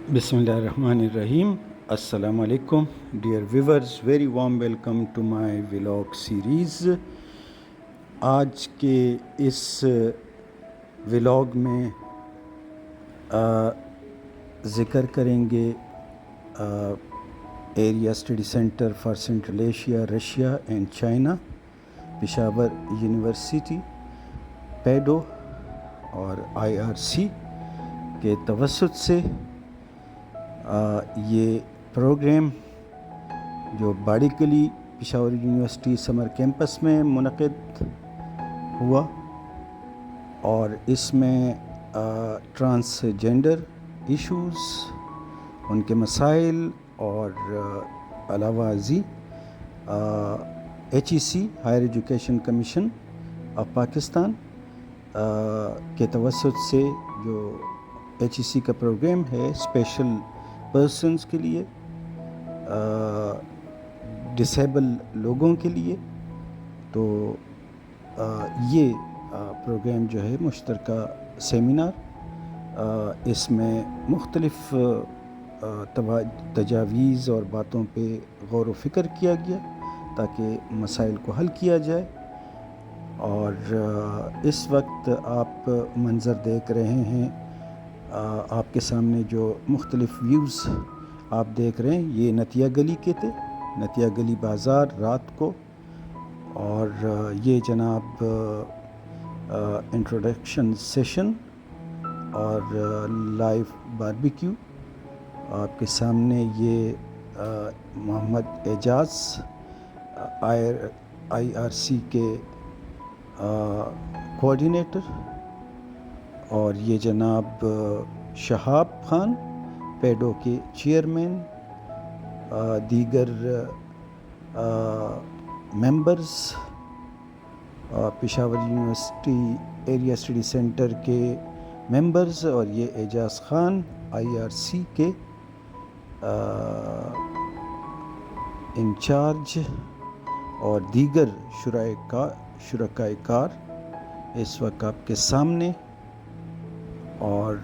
Bismillahirrahmanirrahim. Assalamu alaikum. Dear viewers, very warm welcome to my vlog series. آج کے اس vlog میں ذکر کریں گے area study centre for central Asia, Russia and China, Peshawar university, پیڈو اور IRC کے توسط سے یہ پروگرام جو باڑی کلی پشاور یونیورسٹی سمر کیمپس میں منعقد ہوا، اور اس میں ٹرانسجینڈر ایشوز، ان کے مسائل اور علاوہ ازیں HEC higher education commission of Pakistan کے توسط سے جو HEC کا پروگرام ہے اسپیشل پرسنز کے لیے، ڈسیبل لوگوں کے لیے، تو یہ پروگرام جو ہے مشترکہ سیمینار، اس میں مختلف تجاویز اور باتوں پہ غور و فکر کیا گیا تاکہ مسائل کو حل کیا جائے۔ اور اس وقت آپ منظر دیکھ رہے ہیں، آپ کے سامنے جو مختلف ویوز آپ دیکھ رہے ہیں، یہ نتیہ گلی کے تھے، نتیہ گلی بازار رات کو، اور یہ جناب انٹروڈکشن سیشن اور لائیو باربیکیو آپ کے سامنے۔ یہ محمد اعجاز IRC کے کوآرڈینیٹر، اور یہ جناب شہاب خان پیڈو کے چیئرمین، دیگر members Peshawar university area study centre کے ممبرز، اور یہ اعجاز خان IRC کے انچارج، اور دیگر شرکائے کار اس وقت آپ کے سامنے۔ اور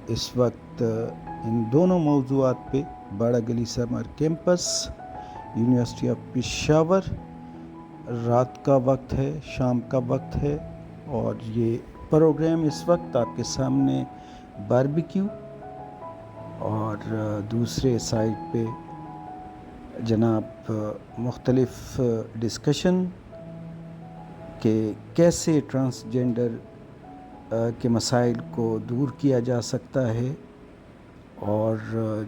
اس وقت ان دونوں موضوعات پہ باڑہ گلی سمر کیمپس، یونیورسٹی آف پشاور، رات کا وقت ہے، شام کا وقت ہے، اور یہ پروگرام اس وقت آپ کے سامنے باربیکیو، اور دوسرے سائڈ پہ جناب مختلف ڈسکشن کہ کیسے ٹرانسجینڈر کے مسائل کو دور کیا جا سکتا ہے، اور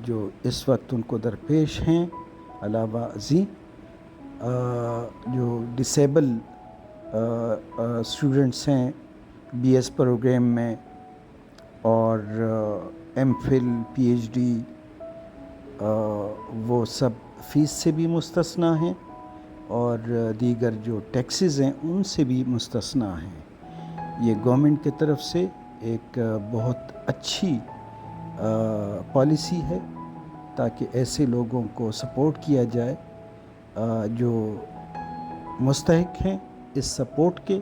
جو اس وقت ان کو درپیش ہیں۔ علاوہ ازیں جو ڈسیبل اسٹوڈنٹس ہیں BS پروگرام میں، اور MPhil PhD، وہ سب فیس سے بھی مستثنیٰ ہیں، اور دیگر جو ٹیکسز ہیں ان سے بھی مستثنیٰ ہیں۔ یہ گورنمنٹ کی طرف سے ایک بہت اچھی پالیسی ہے تاکہ ایسے لوگوں کو سپورٹ کیا جائے جو مستحق ہیں اس سپورٹ کے،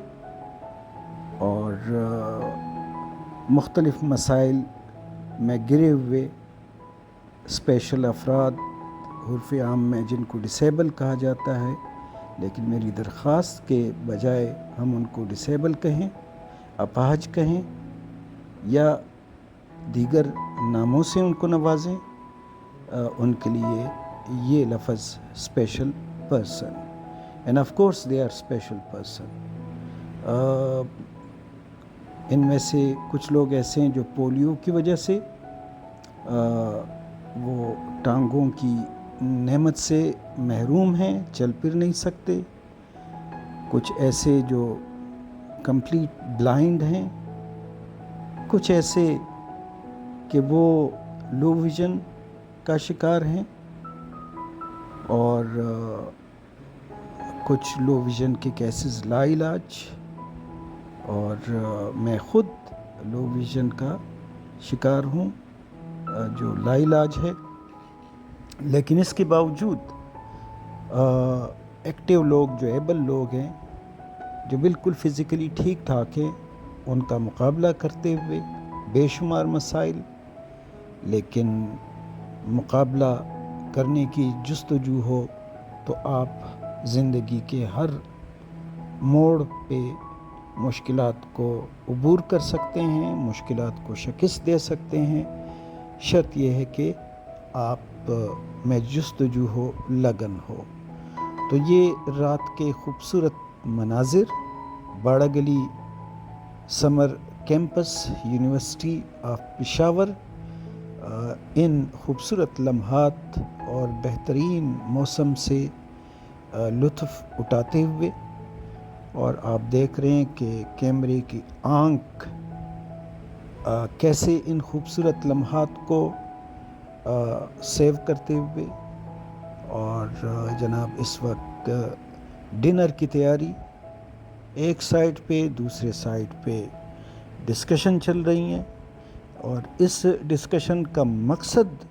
اور مختلف مسائل میں گرے ہوئے اسپیشل افراد، عرف عام میں جن کو ڈسیبل کہا جاتا ہے، لیکن میری درخواست کے بجائے ہم ان کو ڈسیبل کہیں، اپاہج کہیں، یا دیگر ناموں سے ان کو نوازیں، ان کے لیے یہ لفظ special person, and of course they are special person. ان میں سے کچھ لوگ ایسے ہیں جو پولیو کی وجہ سے وہ ٹانگوں کی نعمت سے محروم ہیں، چل پھر نہیں سکتے، کچھ ایسے جو کمپلیٹ بلائنڈ ہیں، کچھ ایسے کہ وہ لو ویژن کا شکار ہیں، اور کچھ لو ویژن کے کیسز لا علاج، اور میں خود لو ویژن کا شکار ہوں جو لا علاج ہے، لیکن اس کے باوجود ایکٹیو لوگ، جو ایبل لوگ ہیں، جو بالکل فزیکلی ٹھیک ٹھاک ہیں، ان کا مقابلہ کرتے ہوئے بے شمار مسائل لیکن مقابلہ کرنے کی جستجو ہو تو آپ زندگی کے ہر موڑ پہ مشکلات کو عبور کر سکتے ہیں، مشکلات کو شکست دے سکتے ہیں، شرط یہ ہے کہ آپ میں جستجو ہو، لگن ہو۔ تو یہ رات کے خوبصورت مناظر باڑہ گلی سمر کیمپس یونیورسٹی آف پشاور، ان خوبصورت لمحات اور بہترین موسم سے لطف اٹھاتے ہوئے، اور آپ دیکھ رہے ہیں کہ کیمرے کی آنکھ کیسے ان خوبصورت لمحات کو سیو کرتے ہوئے، اور جناب اس وقت ڈنر کی تیاری، ایک سائٹ پہ دوسرے سائٹ پہ ڈسکشن چل رہی ہیں، اور اس ڈسکشن کا مقصد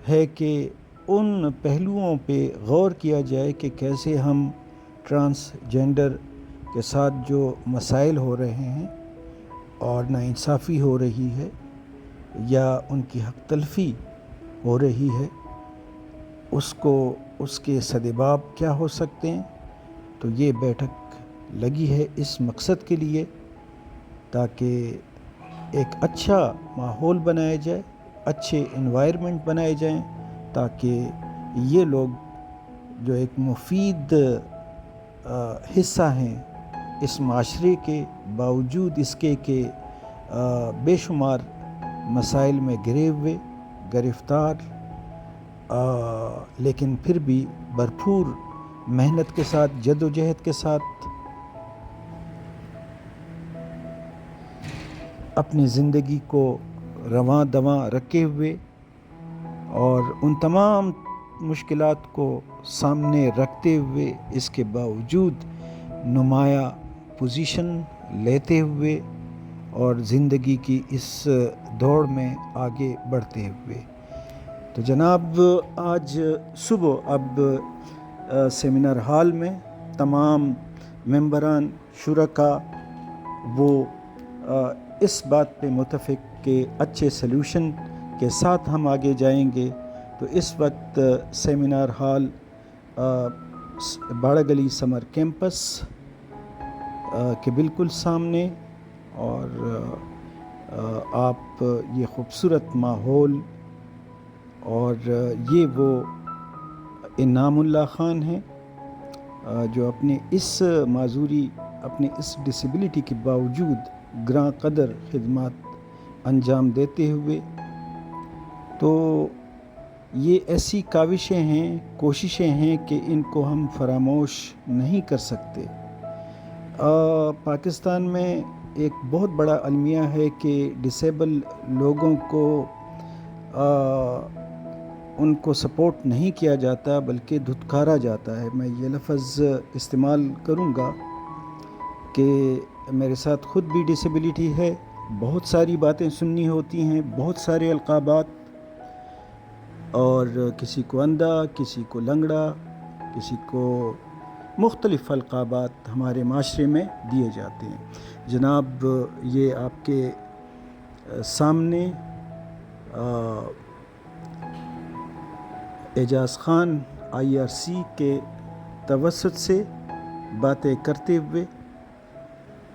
ہے کہ ان پہلوؤں پہ غور کیا جائے کہ کیسے ہم ٹرانسجینڈر کے ساتھ جو مسائل ہو رہے ہیں اور ناانصافی ہو رہی ہے یا ان کی حق تلفی ہو رہی ہے، اس کے سدباب کیا ہو سکتے ہیں۔ تو یہ بیٹھک لگی ہے اس مقصد کے لیے، تاکہ ایک اچھا ماحول بنایا جائے، اچھے انوائرمنٹ بنائے جائیں، تاکہ یہ لوگ جو ایک مفید حصہ ہیں اس معاشرے کے، باوجود اس کے کہ بے شمار مسائل میں گرے ہوئے، گرفتار، لیکن پھر بھی بھرپور محنت کے ساتھ، جد و جہد کے ساتھ اپنی زندگی کو رواں دواں رکھے ہوئے اور ان تمام مشکلات کو سامنے رکھتے ہوئے اس کے باوجود نمایاں پوزیشن لیتے ہوئے اور زندگی کی اس دوڑ میں آگے بڑھتے ہوئے۔ تو جناب آج صبح اب سیمینار ہال میں تمام ممبران شرکا وہ اس بات پہ متفق کہ اچھے سلوشن کے ساتھ ہم آگے جائیں گے۔ تو اس وقت سیمینار ہال باڑہ گلی سمر کیمپس کے بالکل سامنے، اور آپ یہ خوبصورت ماحول، اور یہ وہ انعام اللہ خان ہیں جو اپنے اس معذوری، اپنے اس ڈسیبلٹی کے باوجود گراں قدر خدمات انجام دیتے ہوئے، تو یہ ایسی کاوشیں ہیں، کوششیں ہیں کہ ان کو ہم فراموش نہیں کر سکتے۔ پاکستان میں ایک بہت بڑا المیہ ہے کہ ڈسیبل لوگوں کو ان کو سپورٹ نہیں کیا جاتا بلکہ دھتکارا جاتا ہے۔ میں یہ لفظ استعمال کروں گا کہ میرے ساتھ خود بھی ڈسیبلٹی ہے، بہت ساری باتیں سننی ہوتی ہیں، بہت سارے القابات، اور کسی کو اندھا، کسی کو لنگڑا، کسی کو مختلف القابات ہمارے معاشرے میں دیے جاتے ہیں۔ جناب یہ آپ کے سامنے اعجاز خان IRC کے توسط سے باتیں کرتے ہوئے،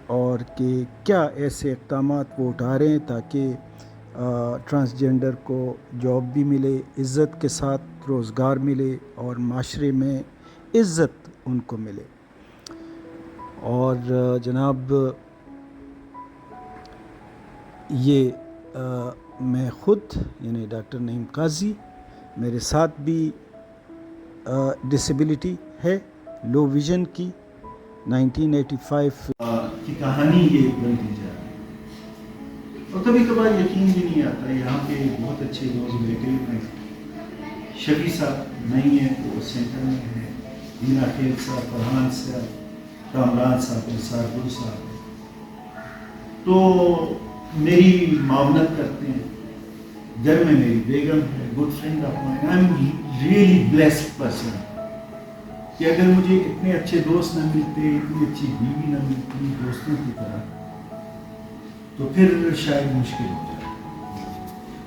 اور کہ کیا ایسے اقدامات وہ اٹھا رہے ہیں تاکہ ٹرانسجینڈر کو جاب بھی ملے، عزت کے ساتھ روزگار ملے، اور معاشرے میں عزت ان کو ملے۔ اور جناب یہ میں خود یعنی ڈاکٹر نعیم قاضی، میرے ساتھ بھی ڈسیبلٹی ہے، لو ویژن کی، 1985 کی کہانی یہ بنتی جا رہی ہے، اور کبھی کبھار یقین بھی نہیں آتا۔ یہاں پہ بہت اچھے دوست بیٹھے ہوئے ہیں، شفیع صاحب نہیں ہیں تو سینٹر میں ہیں، مینا خیل صاحب، فرحان صاحب، کامران صاحب، انصار گل صاحب، تو میری معاونت کرتے ہیں۔ گھر میں میری بیگم ہے، good friend of mine, I am really blessed person, کہ اگر مجھے اتنے اچھے دوست نہ ملتے، اتنی اچھی بیوی نہ ملتی دوستوں کی طرح، تو پھر شاید مشکل ہو جائے۔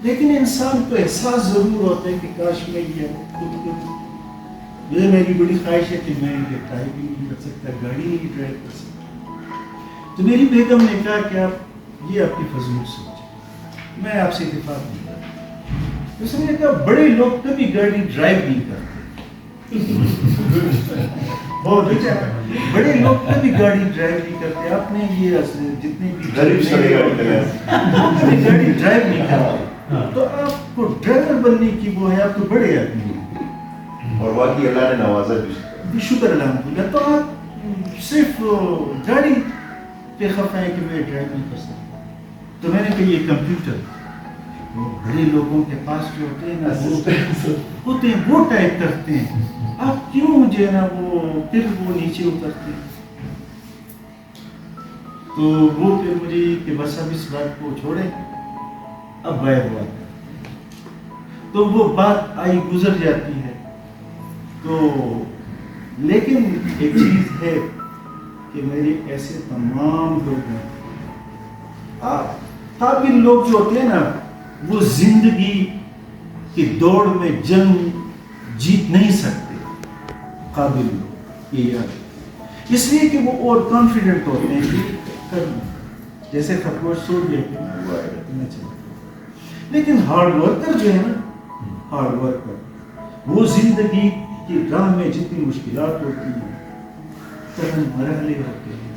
لیکن انسان کو احساس ضرور ہوتا ہے کہ کاش میں یہ خود کو، مجھے میری بڑی خواہش ہے کہ میں یہ ڈرائیونگ نہیں کر سکتا، گاڑی نہیں ڈرائیو کر سکتا. تو میری بیگم نے کہا کہ آپ یہ آپ کی فضول سوچ ہے، میں آپ سے اتفاق نہیں کرتا. اس نے کہا بڑے لوگ کبھی گاڑی ڈرائیو نہیں کرتے. بہت اچھا، بڑے لوگ کبھی گاڑی ڈرائیو نہیں کرتے. آپ نے یہ جتنے بھی گاڑی ڈرائیو نہیں کرتے، تو آپ کو ڈرائیور بننے کی وہ ہے، آپ تو بڑے آدمی ہیں اور واقعی اللہ نے نوازا بھی، شکر الحمدللہ. تو آپ صرف گاڑی پہ خفا ہے کہ میں ڈرائیو نہیں کر سکتا. تو میں نے کہا یہ کمپیوٹر وہ بڑے لوگوں کے پاس جو ہوتے ہیں نا ہوتے ہیں وہ ٹائپ کرتے ہیں، آپ کیوں مجھے نا وہ پھر وہ نیچے اترتے ہیں. تو وہ پھر مجھے کہ بس اب اس بات کو چھوڑیں، اب بایا ہوا تو وہ بات آئی گزر جاتی ہے. تو لیکن ایک چیز ہے کہ میرے ایسے تمام لوگ ہیں، قابل لوگ جو ہوتے ہیں نا وہ زندگی کی دوڑ میں جنگ جیت نہیں سکتے. قابل لوگ یہ یاد ہے، اس لیے کہ وہ اور کانفیڈنٹ ہوتے ہیں کہ کرنا جیسے خطوط سو گیا کہ میں وہ آئے گا تو میں چلتا. لیکن ہارڈ ورکر جو ہے نا، ہارڈ ورکر وہ زندگی کی راہ میں جتنی مشکلات ہوتی ہیں، ترن مرحلے ہوتے ہیں،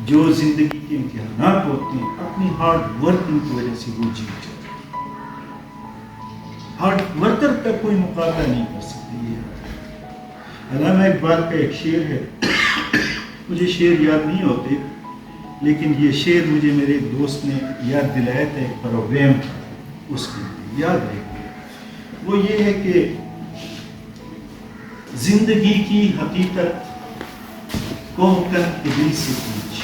جو زندگی کے امتحانات ہوتے ہیں، اپنی ہارڈ ورکنگ کی وجہ سے وہ جیت جاتے ہیں. ہارڈ ورکر کا کوئی مقابلہ نہیں کر سکتے. یہ علامہ اقبال کا ایک شعر ہے، مجھے شعر یاد نہیں ہوتے، لیکن یہ شعر مجھے میرے ایک دوست نے یاد دلایا تھا، ایک پروگرام اس کی یاد ہے. وہ یہ ہے کہ زندگی کی حقیقت کو حکم کے دل سے پوچھ،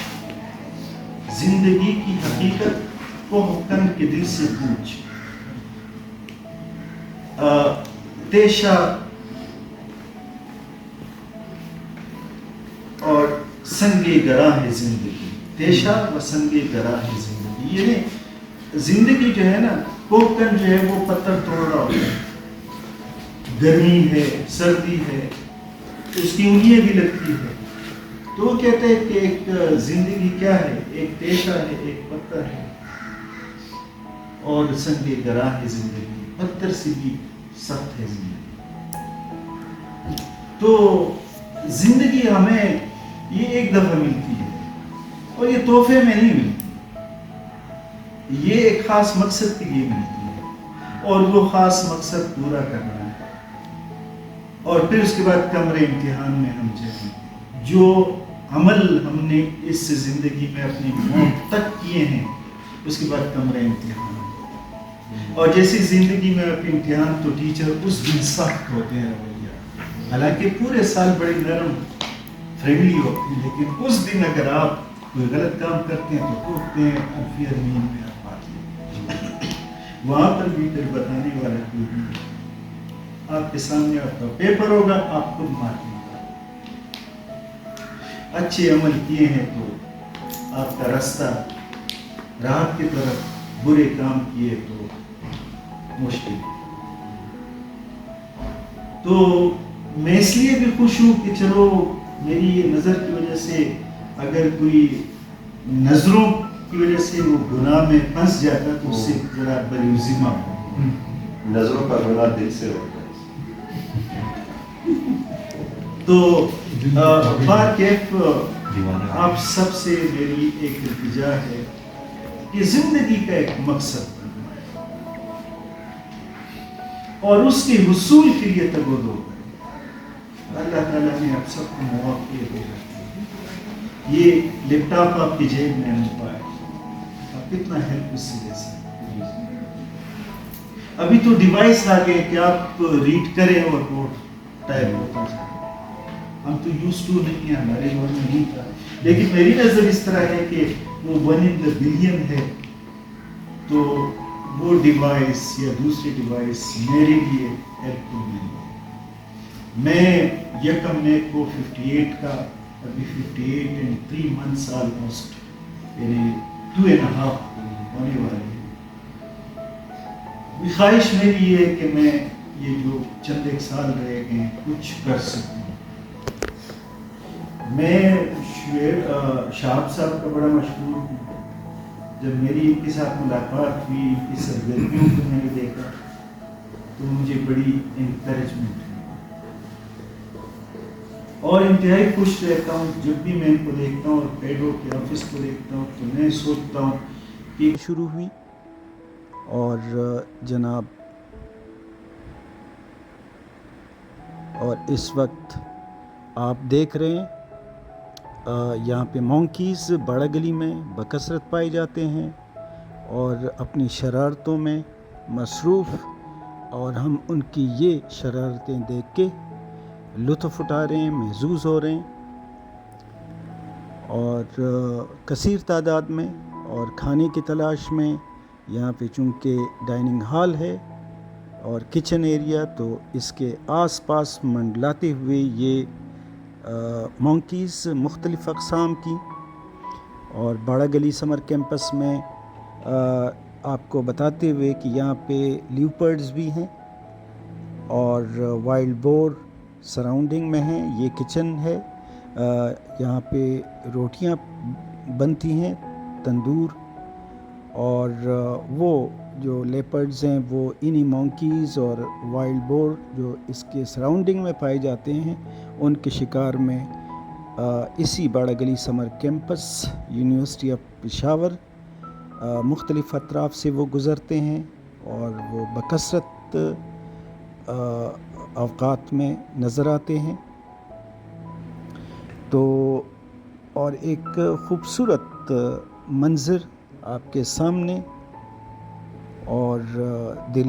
زندگی کی حقیقت کو حکم کے دل سے پوچھ. تیشا اور سنگے گراں ہے زندگی، تیشا و سنگے گراں ہے زندگی. یعنی زندگی جو ہے نا، کوکن جو ہے وہ پتھر توڑ رہا ہوتا ہے، گرمی ہے، سردی ہے، اس کی انگلیاں بھی لگتی ہے. تو وہ کہتے ہیں کہ ایک زندگی کیا ہے، ایک تیشا ہے، ایک پتھر ہے، اور سنگے گراں ہے زندگی، پتھر سے بھی سخت ہے زندگی. تو زندگی ہمیں یہ ایک دفعہ ملتی ہے، اور یہ تحفے میں نہیں ملتی، یہ ایک خاص مقصد کے لیے ملتی ہے، اور وہ خاص مقصد پورا کرنا ہے. اور پھر اس کے بعد کمرے امتحان میں ہم جائیں، جو عمل ہم نے اس زندگی میں اپنی موت تک کیے ہیں، اس کے بعد کمرے امتحان. اور جیسی زندگی میں اپنے امتحان، تو ٹیچر اس دن سخت ہوتے ہیں رویہ، حالانکہ پورے سال بڑے نرم فرینڈلی ہوتے ہیں، لیکن اس دن اگر آپ کوئی غلط کام کرتے ہیں تو ٹوٹتے ہیں، الفی ارمین میں آپ آتے ہیں. وہاں پر بھی پھر بتانے والا کوئی نہیں، آپ کے سامنے آپ کا پیپر ہوگا، آپ خود مارکیں گے. اچھے عمل کیے ہیں تو آپ کا راستہ راحت کی طرف، برے کام کیے تو مشکل. تو میں اس لیے بھی خوش ہوں کہ چلو میری یہ نظر کی وجہ سے اگر کوئی نظروں کی وجہ سے وہ گناہ میں پھنس جاتا تو اس سے ذرا بری ذمہ ہو. نظروں کا گناہ دل سے ہوتا ہے. تو باکیف آپ سب سے میری ایک التجا ہے کہ زندگی کا ایک مقصد بننا ہے، اور اس کے حصول کے لیے تگود ہو. اللہ تعالیٰ نے آپ سب کو مواقع دیا. یہ لیپ ٹاپ آپ کی جیب میں موبائل، آپ کتنا ہیلپ اس سے لے سکتے. ابھی تو ڈیوائس آ گئے کہ آپ ریڈ کریں اور نوٹ ٹائپ ہوتا جائے. ہم تو یوز ٹو نہیں ہیں، ہمارے دور میں نہیں تھا، لیکن میری نظر اس طرح ہے کہ وہ 1 in a billion ہے. تو وہ ڈیوائس یا دوسری ڈیوائس میرے لیے ہیلپ فل نہیں ہے. میں یکم مئی کو 58 کا، ابھی 58 and 3 months آلموسٹ، یعنی 2.5 ہونے والے ہیں. خواہش میری یہ ہے کہ میں یہ جو چند ایک سال رہ گئے کچھ کر سکوں. میں شہاب صاحب کا بڑا مشہور ہوں. جب میری ان کے ساتھ ملاقات ہوئی، ان کی سرگرمیوں کو میں نے دیکھا تو مجھے بڑی انکریجمنٹ ہوئی اور انتہائی خوش رہتا ہوں جب بھی میں ان کو دیکھتا ہوں اور پیڈو کے آفس کو دیکھتا ہوں تو میں سوچتا ہوں کہ شروع ہوئی. اور جناب اور اس وقت آپ دیکھ رہے ہیں یہاں پہ مونکیز باڑہ گلی میں بکثرت پائے جاتے ہیں اور اپنی شرارتوں میں مصروف، اور ہم ان کی یہ شرارتیں دیکھ کے لطف اٹھا رہے ہیں، محظوظ ہو رہے ہیں. اور کثیر تعداد میں اور کھانے کی تلاش میں یہاں پہ چونکہ ڈائننگ ہال ہے اور کچن ایریا، تو اس کے آس پاس منڈلاتے ہوئے یہ مونکیز مختلف اقسام کی. اور باڑہ گلی سمر کیمپس میں آپ کو بتاتے ہوئے کہ یہاں پہ لیوپرڈز بھی ہیں اور وائلڈ بور سراؤنڈنگ میں ہیں. یہ کچن ہے، یہاں پہ روٹیاں بنتی ہیں تندور، اور وہ جو لیپرڈز ہیں وہ انہی مونکیز اور وائلڈ بور جو اس کے سراؤنڈنگ میں پائے جاتے ہیں ان کے شکار میں اسی باڑہ گلی سمر کیمپس یونیورسٹی آف پشاور مختلف اطراف سے وہ گزرتے ہیں اور وہ بکثرت اوقات میں نظر آتے ہیں. تو اور ایک خوبصورت منظر آپ کے سامنے اور دل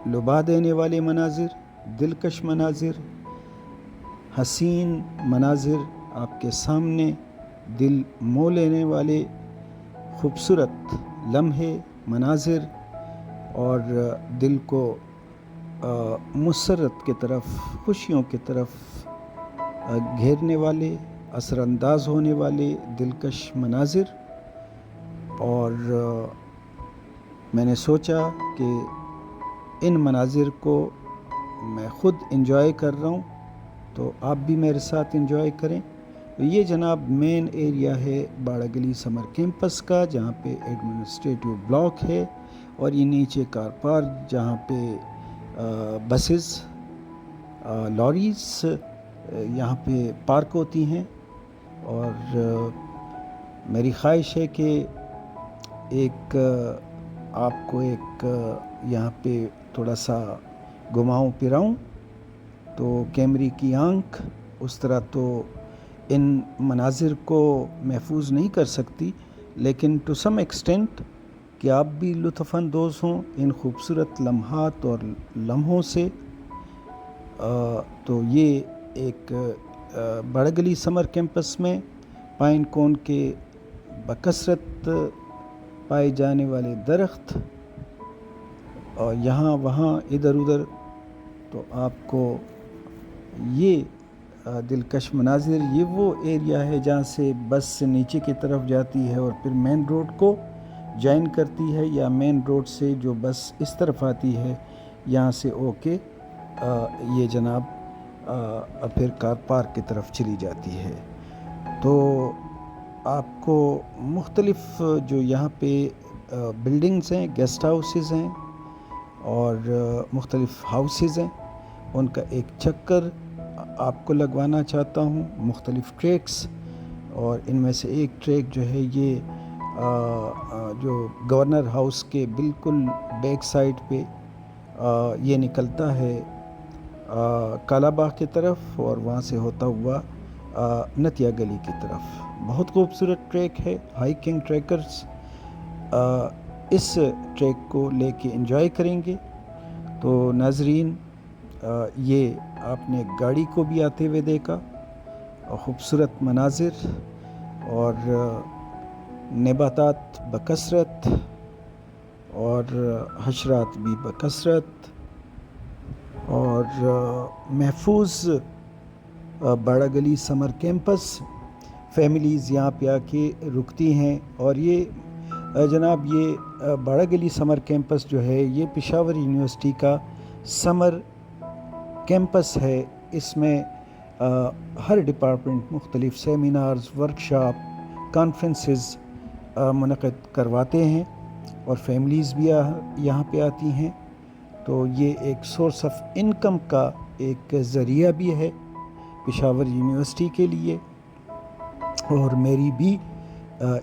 لبا دینے والے مناظر، دلکش مناظر، حسین مناظر آپ کے سامنے، دل مو لینے والے خوبصورت لمحے، مناظر، اور دل کو مسرت کی طرف، خوشیوں کی طرف گھیرنے والے، اثر انداز ہونے والے دلکش مناظر. اور میں نے سوچا کہ ان مناظر کو میں خود انجوائے کر رہا ہوں تو آپ بھی میرے ساتھ انجوائے کریں. یہ جناب مین ایریا ہے باڑہ گلی سمر کیمپس کا، جہاں پہ ایڈمنسٹریٹو بلاک ہے، اور یہ نیچے کار پارک جہاں پہ بسز، لاریز یہاں پہ پارک ہوتی ہیں. اور میری خواہش ہے کہ ایک آپ کو ایک یہاں پہ تھوڑا سا گھماؤں پھراؤں تو کیمرے کی آنکھ اس طرح تو ان مناظر کو محفوظ نہیں کر سکتی، لیکن ٹو سم ایکسٹینٹ کہ آپ بھی لطف اندوز ہوں ان خوبصورت لمحات اور لمحوں سے. تو یہ ایک باڑہ گلی سمر کیمپس میں پائن کون کے بکثرت پائے جانے والے درخت اور یہاں وہاں ادھر ادھر، تو آپ کو یہ دلکش مناظر، یہ وہ ایریا ہے جہاں سے بس نیچے کی طرف جاتی ہے اور پھر مین روڈ کو جوائن کرتی ہے، یا مین روڈ سے جو بس اس طرف آتی ہے یہاں سے کے یہ جناب پھر کار پارک کی طرف چلی جاتی ہے. تو آپ کو مختلف جو یہاں پہ بلڈنگز ہیں، گیسٹ ہاؤسز ہیں اور مختلف ہاؤسز ہیں، ان کا ایک چکر آپ کو لگوانا چاہتا ہوں. مختلف ٹریکس، اور ان میں سے ایک ٹریک جو ہے یہ جو گورنر ہاؤس کے بالکل بیک سائڈ پہ یہ نکلتا ہے کالا باغ کی طرف اور وہاں سے ہوتا ہوا نتیا گلی کی طرف. بہت خوبصورت ٹریک ہے. ہائیکنگ ٹریکرز اس ٹریک کو لے کے انجوائے کریں گے. تو ناظرین، یہ آپ نے گاڑی کو بھی آتے ہوئے دیکھا، خوبصورت مناظر اور نباتات بکثرت اور حشرات بھی بکثرت، اور محفوظ باڑہ گلی سمر کیمپس. فیملیز یہاں پہ آ کے رکتی ہیں اور یہ جناب یہ باڑہ گلی سمر کیمپس جو ہے یہ پشاور یونیورسٹی کا سمر کیمپس ہے. اس میں ہر ڈپارٹمنٹ مختلف سیمینارز، ورکشاپ، کانفرنسز منعقد کرواتے ہیں اور فیملیز بھی یہاں پہ آتی ہیں. تو یہ ایک سورس آف انکم کا ایک ذریعہ بھی ہے پشاور یونیورسٹی کے لیے. اور میری بھی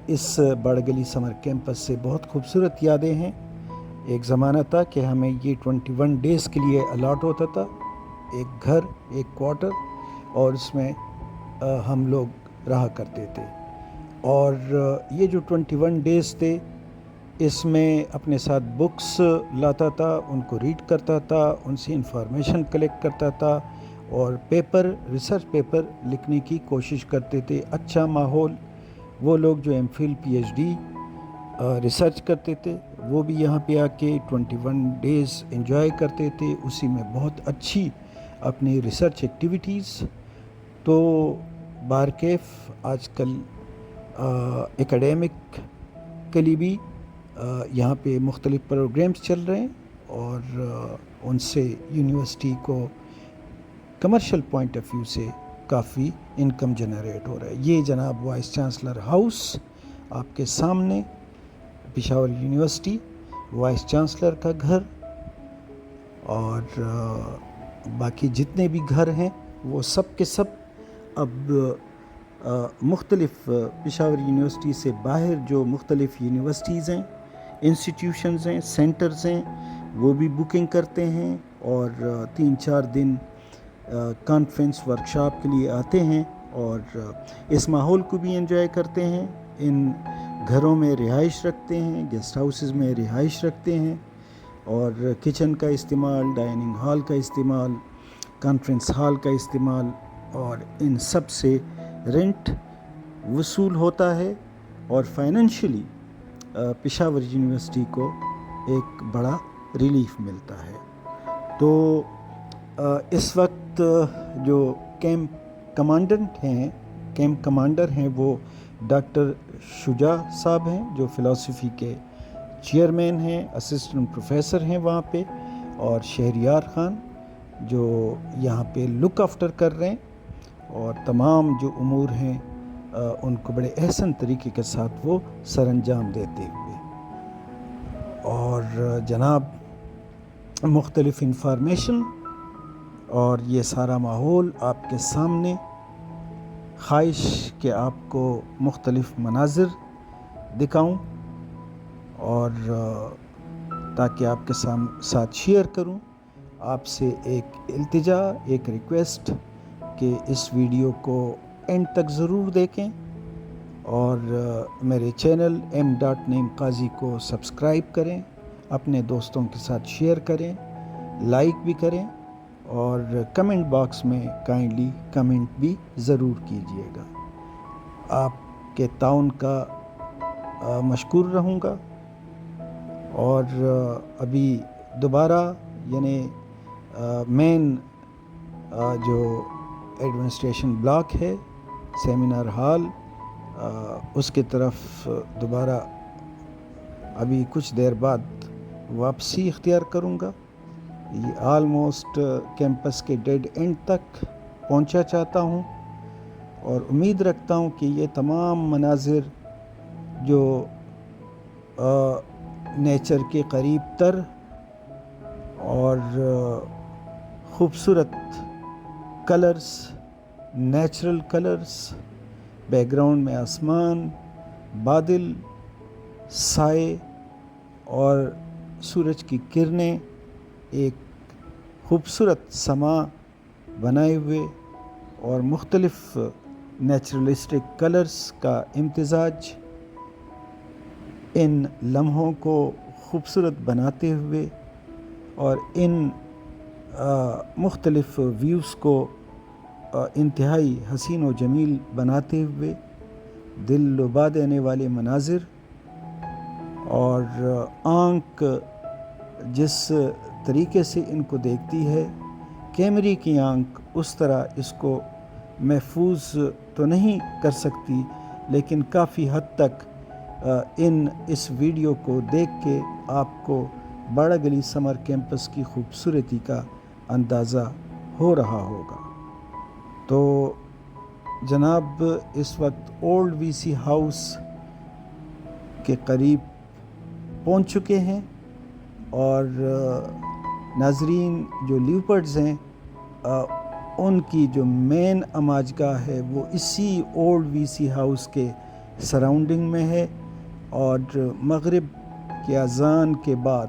اس باڑہ گلی سمر کیمپس سے بہت خوبصورت یادیں ہیں. ایک زمانہ تھا کہ ہمیں یہ 21 ڈیز کے لیے الاٹ ہوتا تھا، ایک گھر، ایک کوارٹر، اور اس میں ہم لوگ رہا کرتے تھے. اور یہ جو 21 ڈیز تھے اس میں اپنے ساتھ بکس لاتا تھا، ان کو ریڈ کرتا تھا، ان سے انفارمیشن کلیکٹ کرتا تھا اور ریسرچ پیپر لکھنے کی کوشش کرتے تھے. اچھا ماحول. وہ لوگ جو M Phil P H D research کرتے تھے وہ بھی یہاں پہ آ کے 21 ڈیز انجوائے کرتے تھے. اسی میں بہت اچھی اپنی ریسرچ ایکٹیویٹیز. تو بارکیف آج کل ایکیڈیمک کے لیے بھی یہاں پہ مختلف پروگرامز چل رہے ہیں اور ان سے یونیورسٹی کو کمرشل پوائنٹ آف ویو سے کافی انکم جنریٹ ہو رہا ہے. یہ جناب وائس چانسلر ہاؤس آپ کے سامنے، پشاور یونیورسٹی وائس چانسلر کا گھر. اور باقی جتنے بھی گھر ہیں وہ سب کے سب اب مختلف پشاور یونیورسٹی سے باہر جو مختلف یونیورسٹیز ہیں، انسٹیٹیوشنز ہیں، سینٹرز ہیں، وہ بھی بکنگ کرتے ہیں اور 3-4 دن کانفرنس ورکشاپ کے لیے آتے ہیں اور اس ماحول کو بھی انجوائے کرتے ہیں. ان گھروں میں رہائش رکھتے ہیں، گیسٹ ہاؤسز میں رہائش رکھتے ہیں اور کچن کا استعمال، ڈائننگ ہال کا استعمال، کانفرنس ہال کا استعمال، اور ان سب سے رینٹ وصول ہوتا ہے اور فائنینشلی پشاور یونیورسٹی کو ایک بڑا ریلیف ملتا ہے. تو اس وقت جو کیمپ کمانڈر ہیں وہ ڈاکٹر شجاع صاحب ہیں جو فلاسفی کے چیئرمین ہیں، اسسٹنٹ پروفیسر ہیں وہاں پہ، اور شہریار خان جو یہاں پہ لک آفٹر کر رہے ہیں اور تمام جو امور ہیں ان کو بڑے احسن طریقے کے ساتھ وہ سر انجام دیتے ہوئے. اور جناب مختلف انفارمیشن اور یہ سارا ماحول آپ کے سامنے. خواہش کہ آپ کو مختلف مناظر دکھاؤں اور تاکہ آپ کے ساتھ شیئر کروں. آپ سے ایک التجا، ایک ریکویسٹ کہ اس ویڈیو کو اینڈ تک ضرور دیکھیں اور میرے چینل M.Naeem Qazi کو سبسکرائب کریں، اپنے دوستوں کے ساتھ شیئر کریں، لائک بھی کریں اور کمنٹ باکس میں کائنڈلی کمنٹ بھی ضرور کیجیے گا. آپ کے تعاون کا مشکور رہوں گا. اور ابھی دوبارہ یعنی مین جو ایڈمنسٹریشن بلاک ہے، سیمینار ہال، اس کی طرف دوبارہ ابھی کچھ دیر بعد واپسی اختیار کروں گا. یہ آلموسٹ کیمپس کے ڈیڈ اینڈ تک پہنچا چاہتا ہوں اور امید رکھتا ہوں کہ یہ تمام مناظر جو نیچر کے قریب تر اور خوبصورت colours, natural colours, back ground میں آسمان، بادل، سائے اور سورج کی کرنیں، ایک خوبصورت سما بنائے ہوئے اور مختلف نیچرلسٹک کلرز کا امتزاج ان لمحوں کو خوبصورت بناتے ہوئے اور ان مختلف ویوز کو انتہائی حسین و جمیل بناتے ہوئے دل لبا دینے والے مناظر. اور آنکھ جس طریقے سے ان کو دیکھتی ہے، کیمرے کی آنکھ اس طرح اس کو محفوظ تو نہیں کر سکتی لیکن کافی حد تک اس ویڈیو کو دیکھ کے آپ کو باڑہ گلی سمر کیمپس کی خوبصورتی کا اندازہ ہو رہا ہوگا۔ تو جناب اس وقت اولڈ وی سی ہاؤس کے قریب پہنچ چکے ہیں، اور ناظرین جو لیوپرڈز ہیں ان کی جو مین اماجگاہ ہے وہ اسی اولڈ وی سی ہاؤس کے سراؤنڈنگ میں ہے، اور مغرب کے اذان کے بعد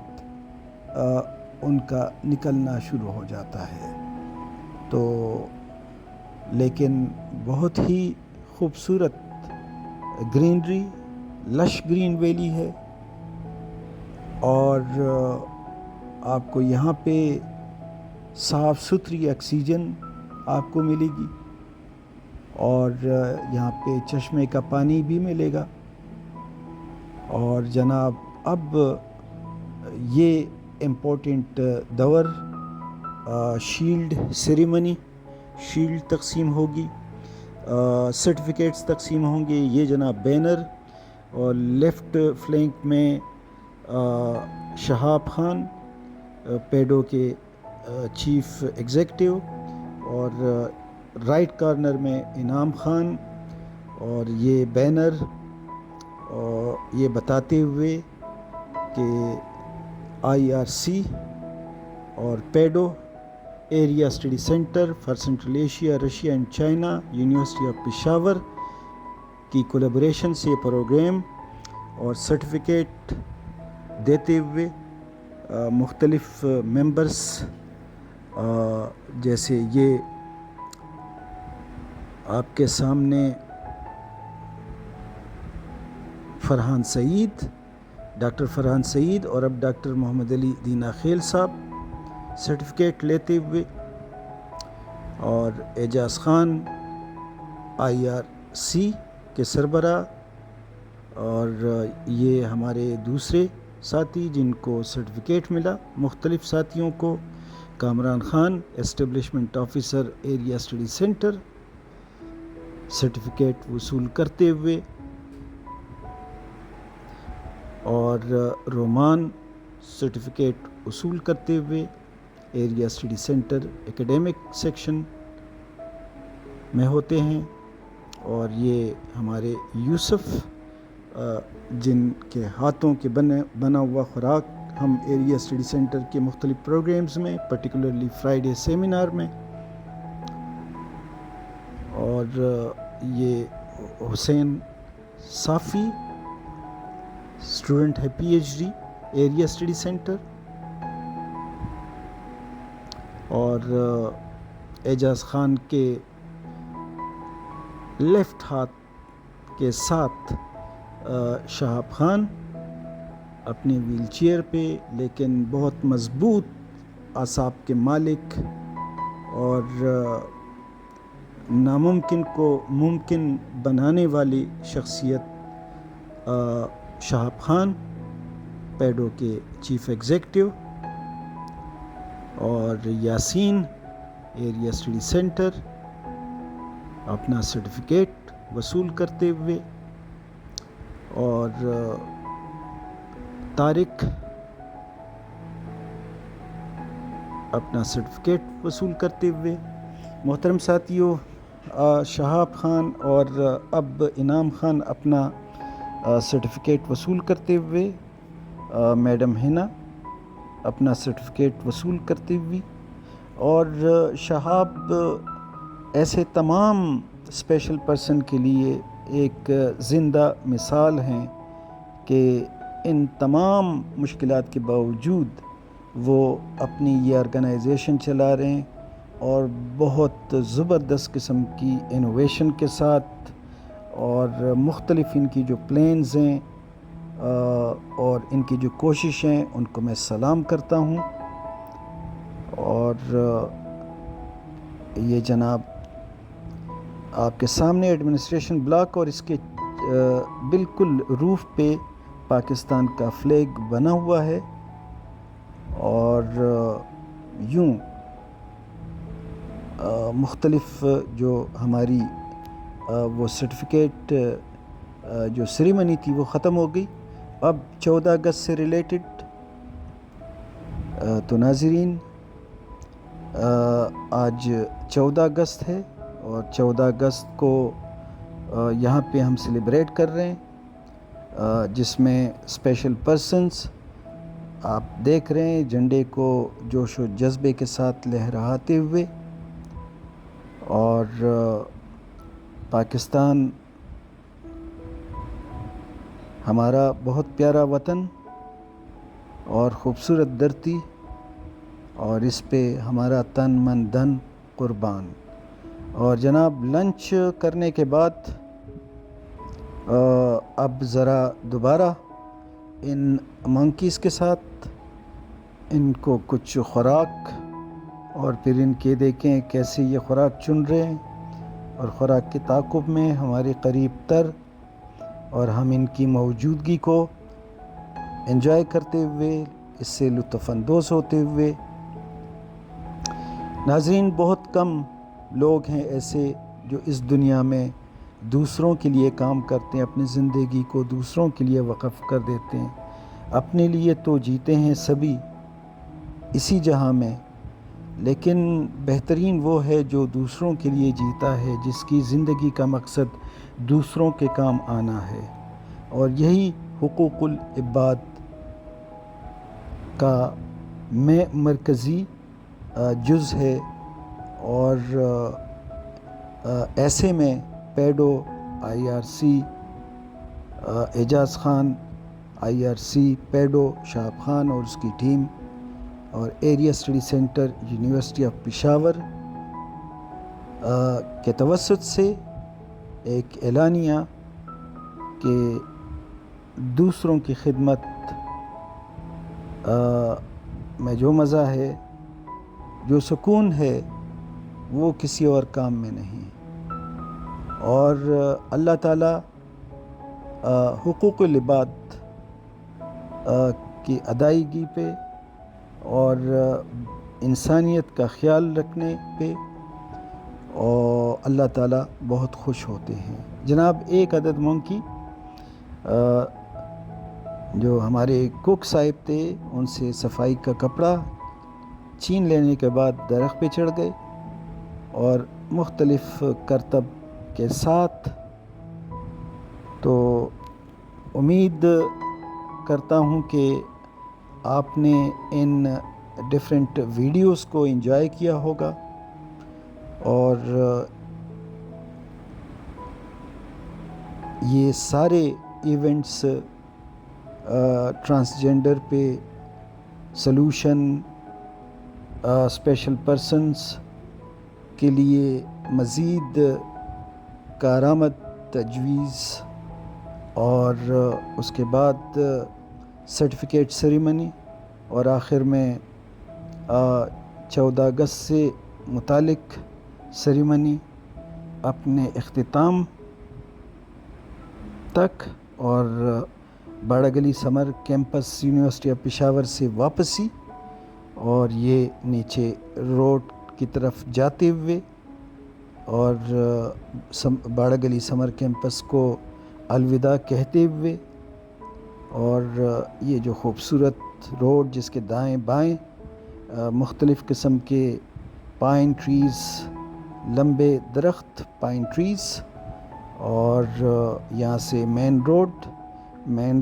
ان کا نکلنا شروع ہو جاتا ہے۔ تو لیکن بہت ہی خوبصورت گرینری، لش گرین ویلی ہے، اور آپ کو یہاں پہ صاف ستھری آکسیجن آپ کو ملے گی، اور یہاں پہ چشمے کا پانی بھی ملے گا۔ اور جناب اب یہ امپورٹنٹ دور شیلڈ سیریمنی، شیلڈ تقسیم ہوگی، سرٹیفکیٹس تقسیم ہوں گے۔ یہ جناب بینر، اور لیفٹ فلینک میں شہاب خان پیڈو کے چیف ایگزیکٹو، اور رائٹ کارنر میں انعام خان، اور یہ بینر یہ بتاتے ہوئے کہ IRC اور پیڈو area study centre for central Asia, Russia and China, university of Peshawar کی کولیبریشن سے یہ پروگرام اور سرٹیفکیٹ دیتے ہوئے مختلف ممبرس جیسے یہ آپ کے سامنے فرحان سعید، ڈاکٹر فرحان سعید، اور اب ڈاکٹر محمد علی دینا خیل صاحب سرٹیفکیٹ لیتے ہوئے، اور اعجاز خان IRC کے سربراہ، اور یہ ہمارے دوسرے ساتھی جن کو سرٹیفکیٹ ملا، مختلف ساتھیوں کو، Kamran Khan establishment officer area study centre certificate وصول کرتے ہوئے، اور رومان سرٹیفکیٹ وصول کرتے ہوئے ایریا اسٹڈی سینٹر ایکیڈیمک سیکشن میں ہوتے ہیں، اور یہ ہمارے یوسف جن کے ہاتھوں کے بنا ہوا خوراک ہم ایریا اسٹڈی سینٹر کے مختلف پروگرامز میں، پرٹیکولرلی فرائیڈے سیمینار میں، اور یہ حسین صافی اسٹوڈنٹ ہے PhD ایریا اسٹڈی سینٹر، اور اعجاز خان کے لیفٹ ہاتھ کے ساتھ شہاب خان اپنی ویل چیئر پہ، لیکن بہت مضبوط اعصاب کے مالک، اور ناممکن کو ممکن بنانے والی شخصیت شہاب خان پیڈو کے چیف ایگزیکٹو، اور یاسین ایریا اسٹڈی سینٹر اپنا سرٹیفکیٹ وصول کرتے ہوئے، اور طارق اپنا سرٹیفکیٹ وصول کرتے ہوئے۔ محترم ساتھیوں، شہاب خان اور اب انعام خان اپنا سرٹیفکیٹ وصول کرتے ہوئے، میڈم ہنا اپنا سرٹیفکیٹ وصول کرتے ہوئی، اور شہاب ایسے تمام اسپیشل پرسن کے لیے ایک زندہ مثال ہیں کہ ان تمام مشکلات کے باوجود وہ اپنی یہ آرگنائزیشن چلا رہے ہیں، اور بہت زبردست قسم کی انوویشن کے ساتھ، اور مختلف ان کی جو پلانز ہیں اور ان کی جو کوششیں، ان کو میں سلام کرتا ہوں۔ اور یہ جناب آپ کے سامنے ایڈمنسٹریشن بلاک، اور اس کے بالکل روف پہ پاکستان کا فلیگ بنا ہوا ہے، اور یوں مختلف جو ہماری وہ سرٹیفکیٹ جو سیریمنی تھی وہ ختم ہو گئی. اب 14 اگست سے ریلیٹڈ تو ناظرین آج 14 اگست ہے اور 14 اگست کو یہاں پہ ہم سیلیبریٹ کر رہے ہیں، جس میں اسپیشل پرسنس آپ دیکھ رہے ہیں جھنڈے کو جوش و جذبے کے ساتھ لہراتے ہوئے. اور پاکستان ہمارا بہت پیارا وطن اور خوبصورت دھرتی، اور اس پہ ہمارا تن من دھن قربان. اور جناب لنچ کرنے کے بعد اب ذرا دوبارہ ان منکیز کے ساتھ ان کو کچھ خوراک، اور پھر ان کے دیکھیں کیسے یہ خوراک چن رہے ہیں، اور خوراک کے تعاقب میں ہمارے قریب تر اور ہم ان کی موجودگی کو انجوائے کرتے ہوئے، اس سے لطف اندوز ہوتے ہوئے. ناظرین بہت کم لوگ ہیں ایسے جو اس دنیا میں دوسروں کے لیے کام کرتے ہیں، اپنی زندگی کو دوسروں کے لیے وقف کر دیتے ہیں. اپنے لیے تو جیتے ہیں سبھی اسی جہاں میں، لیکن بہترین وہ ہے جو دوسروں کے لیے جیتا ہے، جس کی زندگی کا مقصد دوسروں کے کام آنا ہے. اور یہی حقوق العباد کا مرکزی جز ہے. اور ایسے میں پیڈو IRC اعجاز خان، IRC پیڈو شہاب خان اور اس کی ٹیم، اور area study centre university of Peshawar کے توسط سے ایک اعلانیہ کہ دوسروں کی خدمت میں جو مزہ ہے، جو سکون ہے، وہ کسی اور کام میں نہیں. اور اللہ تعالیٰ حقوق العباد کی ادائیگی پہ اور انسانیت کا خیال رکھنے پہ اور اللہ تعالیٰ بہت خوش ہوتے ہیں. جناب ایک عدد منکی جو ہمارے کوک صاحب تھے، ان سے صفائی کا کپڑا چھین لینے کے بعد درخت پہ چڑھ گئے اور مختلف کرتب کے ساتھ. تو امید کرتا ہوں کہ آپ نے ان ڈیفرنٹ ویڈیوز کو انجوائے کیا ہوگا، اور یہ سارے ایونٹس ٹرانسجنڈر پہ سلوشن، اسپیشل پرسنس کے لیے مزید کارآمد تجویز، اور اس کے بعد سرٹیفکیٹ سیریمنی، اور آخر میں 14 اگست سے متعلق سیریمنی اپنے اختتام تک، اور باڑہ گلی سمر کیمپس یونیورسٹی آف پشاور سے واپسی، اور یہ نیچے روڈ کی طرف جاتے ہوئے، اور باڑہ گلی سمر کیمپس کو الوداع کہتے ہوئے. اور یہ جو خوبصورت روڈ جس کے دائیں بائیں مختلف قسم کے پائن ٹریز، لمبے درخت پائن ٹریز، اور یہاں سے مین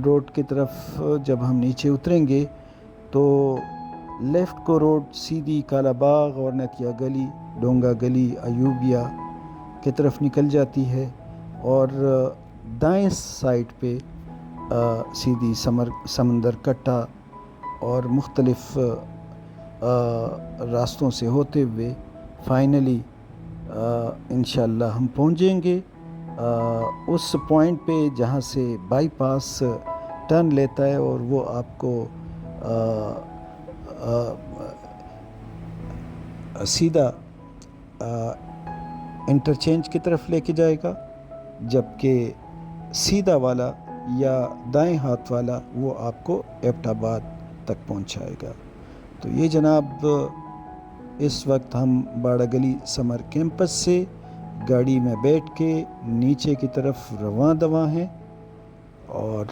روڈ کی طرف جب ہم نیچے اتریں گے تو لیفٹ کو روڈ سیدھی کالا باغ اور نتیا گلی، ڈونگا گلی، ایوبیہ کی طرف نکل جاتی ہے، اور دائیں سائڈ پہ سیدھی سمندر کٹا اور مختلف راستوں سے ہوتے ہوئے فائنلی انشاءاللہ ہم پہنچیں گے اس پوائنٹ پہ جہاں سے بائی پاس ٹرن لیتا ہے، اور وہ آپ کو سیدھا انٹرچینج کی طرف لے کے جائے گا، جبکہ سیدھا والا یا دائیں ہاتھ والا وہ آپ کو ایبٹ آباد تک پہنچائے گا. تو یہ جناب اس وقت ہم باڑہ گلی سمر کیمپس سے گاڑی میں بیٹھ کے نیچے کی طرف رواں دواں ہیں، اور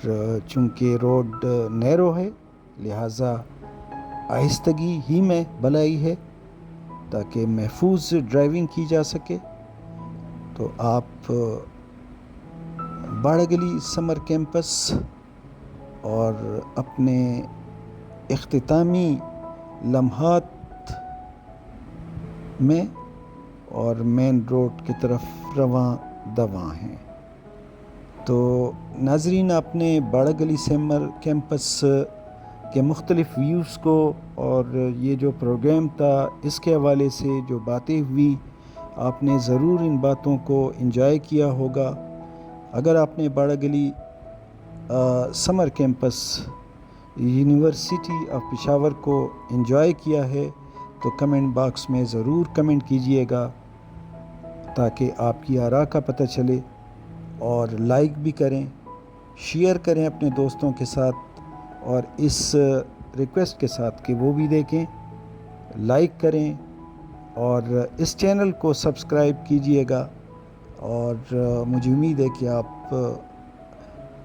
چونکہ روڈ نیرو ہے لہٰذا آہستگی ہی میں بھلائی ہے تاکہ محفوظ ڈرائیونگ کی جا سکے. تو آپ باڑہ گلی سمر کیمپس اور اپنے اختتامی لمحات میں اور مین روڈ کی طرف رواں دواں ہیں. تو ناظرین، آپ نے باڑہ گلی سمر کیمپس کے مختلف ویوز کو اور یہ جو پروگرام تھا اس کے حوالے سے جو باتیں ہوئی آپ نے ضرور ان باتوں کو انجوائے کیا ہوگا. اگر آپ نے باڑہ گلی سمر کیمپس یونیورسٹی آف پشاور کو انجوائے کیا ہے تو کمنٹ باکس میں ضرور کمنٹ کیجئے گا تاکہ آپ کی آراء کا پتہ چلے، اور لائک بھی کریں، شیئر کریں اپنے دوستوں کے ساتھ، اور اس ریکویسٹ کے ساتھ کہ وہ بھی دیکھیں، لائک کریں اور اس چینل کو سبسکرائب کیجئے گا. اور مجھے امید ہے کہ آپ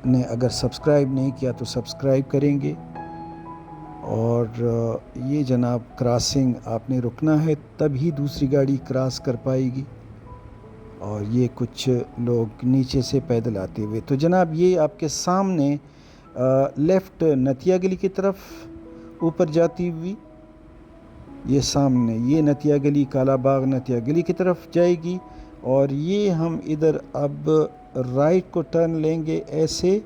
نے اگر سبسکرائب نہیں کیا تو سبسکرائب کریں گے. اور یہ جناب کراسنگ آپ نے رکنا ہے تب ہی دوسری گاڑی کراس کر پائے گی. اور یہ کچھ لوگ نیچے سے پیدل آتے ہوئے، تو جناب یہ آپ کے سامنے لیفٹ نتیا گلی کی طرف اوپر جاتی ہوئی، یہ سامنے یہ نتیا گلی کالا باغ نتیا گلی کی طرف جائے گی. اور یہ ہم ادھر اب رائٹ کو ٹرن لیں گے ایسے،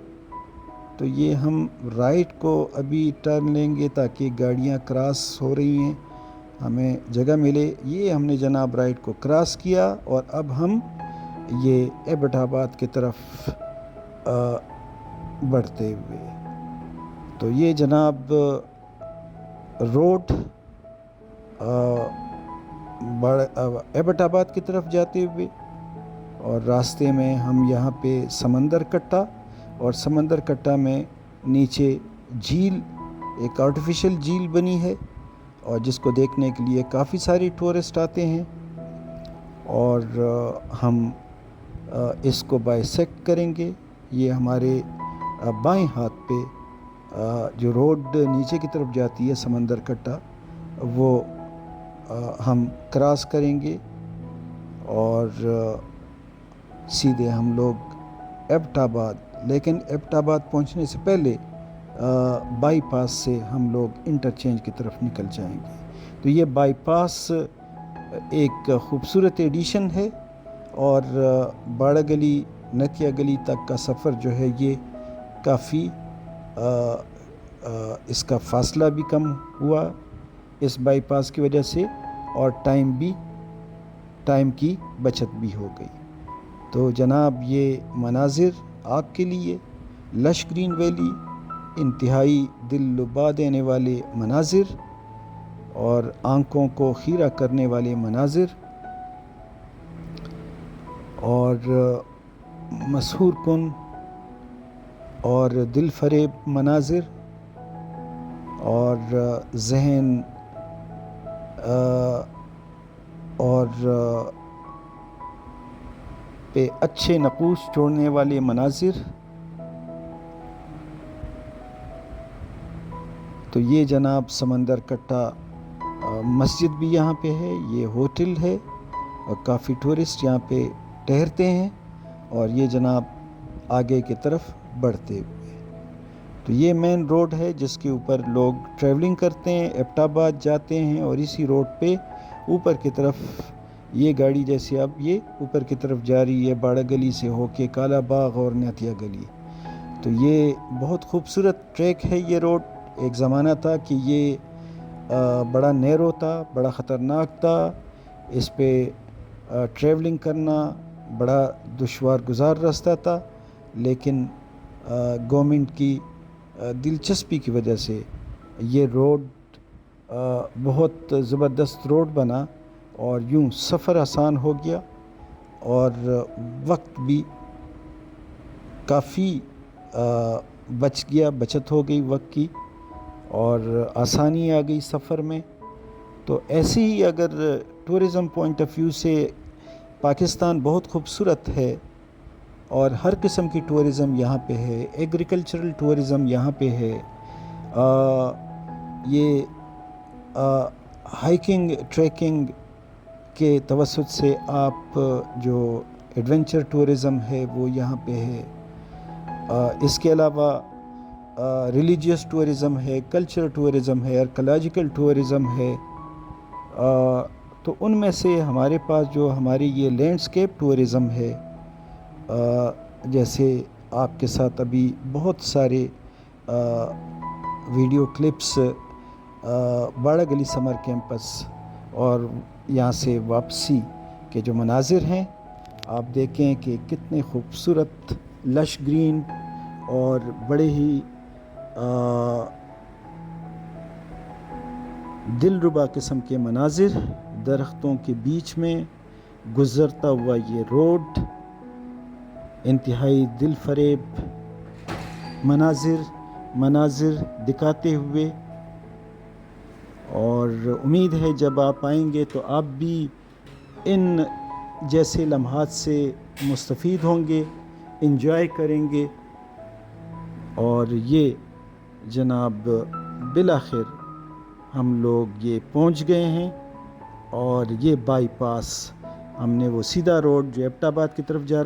تو یہ ہم رائٹ کو ابھی ٹرن لیں گے تاکہ گاڑیاں کراس ہو رہی ہیں ہمیں جگہ ملے. یہ ہم نے جناب رائٹ کو کراس کیا اور اب ہم یہ ایبٹ آباد کی طرف بڑھتے ہوئے، تو یہ جناب روڈ ایبٹ آباد کی طرف جاتے ہوئے، اور راستے میں ہم یہاں پہ سمندر کٹا، اور سمندر کٹا میں نیچے جھیل، ایک آرٹیفیشل جھیل بنی ہے اور جس کو دیکھنے کے لیے کافی سارے ٹورسٹ آتے ہیں. اور ہم اس کو بائسیکٹ کریں گے. یہ ہمارے بائیں ہاتھ پہ جو روڈ نیچے کی طرف جاتی ہے سمندر کٹا، وہ ہم کراس کریں گے اور سیدھے ہم لوگ ایبٹ آباد، لیکن ایبٹ آباد پہنچنے سے پہلے بائی پاس سے ہم لوگ انٹرچینج کی طرف نکل جائیں گے. تو یہ بائی پاس ایک خوبصورت ایڈیشن ہے، اور باڑہ گلی نتیا گلی تک کا سفر جو ہے یہ کافی اس کا فاصلہ بھی کم ہوا اس بائی پاس کی وجہ سے، اور ٹائم کی بچت بھی ہو گئی. تو جناب یہ مناظر آپ کے لیے لش گرین ویلی، انتہائی دل لبا دینے والے مناظر اور آنکھوں کو خیرہ کرنے والے مناظر، اور مسحور کن اور دل فریب مناظر، اور ذہن اور پہ اچھے نقوش چھوڑنے والے مناظر. تو یہ جناب سمندر کٹا مسجد بھی یہاں پہ ہے، یہ ہوٹل ہے اور کافی ٹورسٹ یہاں پہ ٹہرتے ہیں. اور یہ جناب آگے کی طرف بڑھتے ہوئے، تو یہ مین روڈ ہے جس کے اوپر لوگ ٹریولنگ کرتے ہیں، ایبٹ آباد جاتے ہیں، اور اسی روڈ پہ اوپر کی طرف یہ گاڑی جیسے اب یہ اوپر کی طرف جا رہی ہے باڑہ گلی سے ہو کے کالا باغ اور نتیا گلی. تو یہ بہت خوبصورت ٹریک ہے یہ روڈ. ایک زمانہ تھا کہ یہ بڑا نیرو تھا، بڑا خطرناک تھا، اس پہ ٹریولنگ کرنا بڑا دشوار گزار راستہ تھا، لیکن گورنمنٹ کی دلچسپی کی وجہ سے یہ روڈ بہت زبردست روڈ بنا اور یوں سفر آسان ہو گیا، اور وقت بھی کافی بچ گیا، بچت ہو گئی وقت کی، اور آسانی آ گئی سفر میں. تو ایسے ہی اگر ٹورزم پوائنٹ آف ویو سے پاکستان بہت خوبصورت ہے، اور ہر قسم کی ٹورزم یہاں پہ ہے. ایگریکلچرل ٹورزم یہاں پہ ہے. یہ ہائکنگ ٹریکنگ کے توسط سے آپ جو ایڈونچر ٹورزم ہے وہ یہاں پہ ہے. اس کے علاوہ ریلیجیس ٹورزم ہے, کلچرل ٹورزم ہے, آرکیالوجیکل ٹورزم ہے. تو ان میں سے ہمارے پاس جو ہماری یہ لینڈسکیپ ٹورزم ہے, جیسے آپ کے ساتھ ابھی بہت سارے ویڈیو کلپس باڑہ گلی سمر کیمپس اور یہاں سے واپسی کے جو مناظر ہیں آپ دیکھیں کہ کتنے خوبصورت لش گرین اور بڑے ہی دلربا قسم کے مناظر, درختوں کے بیچ میں گزرتا ہوا یہ روڈ, انتہائی دل فریب مناظر دکھاتے ہوئے. اور امید ہے جب آپ آئیں گے تو آپ بھی ان جیسے لمحات سے مستفید ہوں گے, انجوائے کریں گے. اور یہ جناب بالآخر ہم لوگ یہ پہنچ گئے ہیں, اور یہ بائی پاس ہم نے وہ سیدھا روڈ جو ایبٹ آباد کی طرف جا رہا